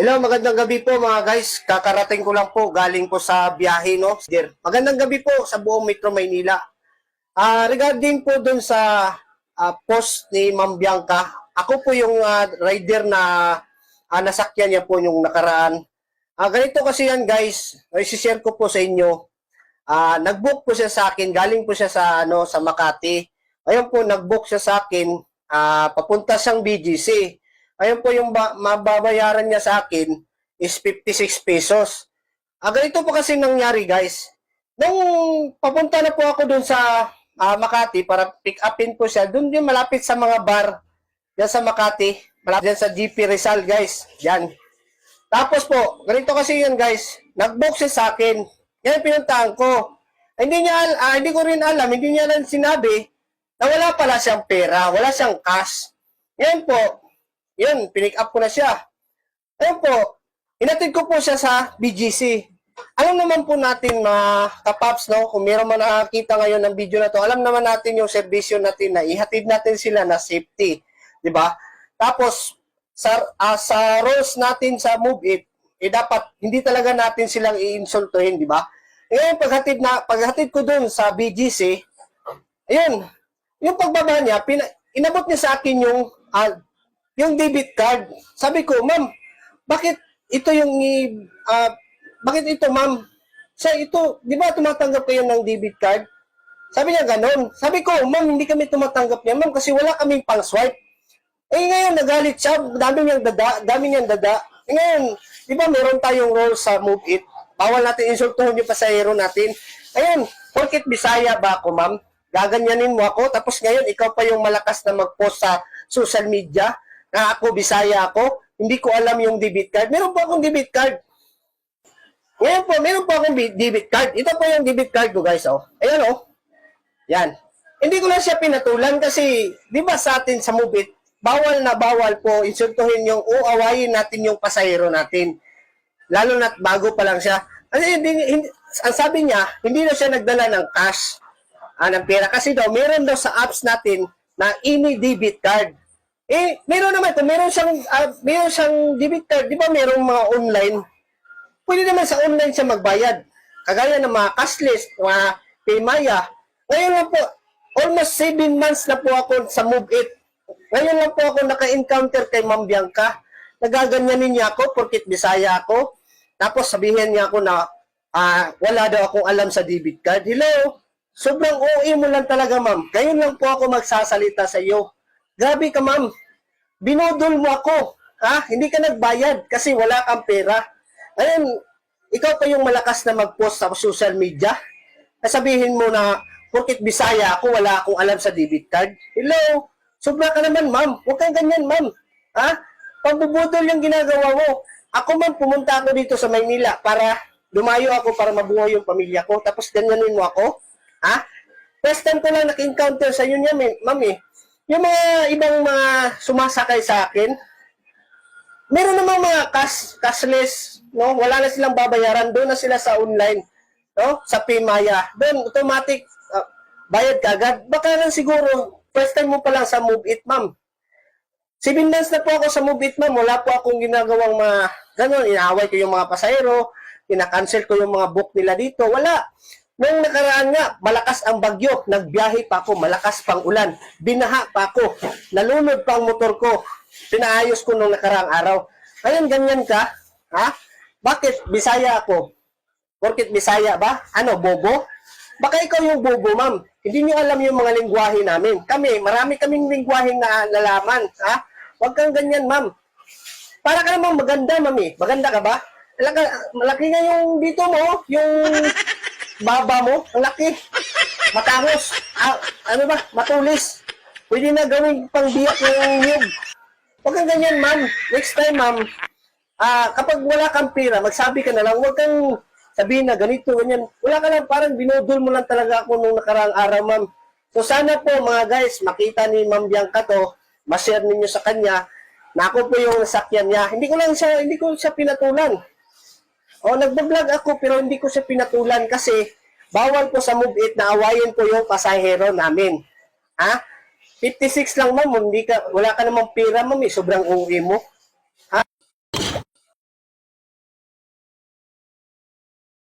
Hello, magandang gabi po mga guys. Kakarating ko lang po, galing po sa biyahe, no? Magandang gabi po sa buong Metro Maynila. Regarding po dun sa post ni Ma'am Bianca, ako po yung rider na nasakyan niya po yung nakaraan. Ganito kasi yan guys, i-share ko po sa inyo. Nag-book po siya sa akin, galing po siya sa Makati. Ayun po, nag-book siya sa akin, papunta siyang BGC. Ayun po yung mababayaran niya sa akin is 56 pesos. Ganito po kasi nangyari guys. Nung papunta na po ako dun sa Makati para pick upin po siya, dun yung malapit sa mga bar dyan sa Makati, malapit dyan sa GP Rizal guys. Yan. Tapos po, ganito kasi yan guys, nag-book siya sa akin. Yan pinuntahan ko. Hindi ko rin alam, hindi niya lang sinabi na wala pala siyang pera, wala siyang cash. Yan po. Yun, pinick up ko na siya. Ayun po, inatid ko po siya sa BGC. Alam naman po natin mga kapaps, no? Kung meron man nakakita ngayon ng video na to, alam naman natin yung servisyo natin na ihatid natin sila na safety. Di ba? Tapos, sa rules natin sa Move It, dapat hindi talaga natin silang iinsultuhin, di ba? Ngayon, paghatid ko dun sa BGC, ayun, yung pagbaba niya, inabot niya sa akin yung debit card. Sabi ko, ma'am, bakit ito ma'am? Di ba tumatanggap kayo ng debit card? Sabi niya ganon. Sabi ko, ma'am, hindi kami tumatanggap niya, ma'am, kasi wala kaming pang swipe. Ngayon, nagalit siya, dami niyang dada. Ngayon, di ba meron tayong role sa Move It? Bawal natin insultuhin yung pasahero natin. Ayun, porket Bisaya ba ako, ma'am? Gaganyanin mo ako, tapos ngayon, ikaw pa yung malakas na mag-post sa social media na ako, Bisaya ako, hindi ko alam yung debit card. Meron po akong debit card. Ngayon po, meron po akong debit card. Ito po yung debit card ko, guys. Oh. Ayan, oh. Yan. Hindi ko lang siya pinatulan kasi, di ba sa atin sa Move It, bawal na bawal po insultuhin yung awayin natin yung pasahero natin. Lalo na bago pa lang siya. Kasi ang sabi niya, hindi na siya nagdala ng cash, ng pera. Kasi daw, meron daw sa apps natin na ini debit card. Meron naman ito, meron siyang debit card. Di ba merong mga online? Pwede naman sa online siya magbayad. Kagaya ng mga cashless, mga Paymaya. Ngayon lang po, almost 7 months na po ako sa Move It. Ngayon lang po ako naka-encounter kay Ma'am Bianca. Nagaganyanin niya ako, porkit Bisaya ako. Tapos sabihin niya ako na wala daw akong alam sa debit card. Hello? Sobrang OA mo lang talaga, ma'am. Ngayon lang po ako magsasalita sa iyo. Grabe ka, ma'am. Binudol mo ako. Hindi ka nagbayad kasi wala kang pera. Ngayon, ikaw pa yung malakas na mag-post sa social media. Sabihin mo na, porkit Bisaya ako, wala akong alam sa debit card. Hello? Sobra ka naman, ma'am. Huwag kang ganyan, ma'am. Pambubudol yung ginagawa mo. Ako, ma'am, pumunta ako dito sa Maynila para lumayo ako para mabuhay yung pamilya ko. Tapos ganyanin mo ako. First time ko lang naka-encounter sa inyo niya, ma'am eh. Yung mga ibang mga sumasakay sa akin, meron namang mga cashless, no? Wala na silang babayaran, doon na sila sa online, no? Sa Paymaya. Doon automatic bayad ka agad. Baka lang siguro first time mo pa lang sa Move It, ma'am. 7 months na po ako sa Move It, ma'am. Wala po akong ginagawang mga ganun, inaaway ko yung mga pasahero, ina-cancel ko yung mga book nila dito. Wala. Nung nakaraan nga, malakas ang bagyo, nagbiyahe pa ako, malakas pang ulan, binaha pa ako, nalunod pa ang motor ko, pinaayos ko nung nakaraang araw. Ngayon, ganyan ka? Bakit Bisaya ako? Porkit Bisaya ba? Bobo? Baka ikaw yung bobo, ma'am. Hindi niyo alam yung mga lingwahe namin. Marami kaming lingwahe na nalaman. Huwag kang ganyan, ma'am. Para ka namang maganda, ma'am eh. Maganda ka ba? Malaki nga yung dito mo, yung baba mo, ang laki. Matangos. Matulis. Pwede na gawing pangbiyak yung nyug. Huwag kang ganyan, ma'am. Next time, ma'am, kapag wala kang pera, magsabi ka na lang, huwag kang sabihin na ganito, ganyan. Wala ka lang, parang binudol mo lang talaga ako nung nakaraang araw, ma'am. So sana po, mga guys, makita ni Ma'am Bianca to, ma-share ninyo sa kanya, na ako po yung nasakyan niya. Hindi ko siya pinatulan. Nagbablog ako pero hindi ko siya pinatulan kasi bawal po sa Move It na awayin po yung pasahero namin. 56 lang, ma'am, wala ka namang pera, ma'am, sobrang uwi mo.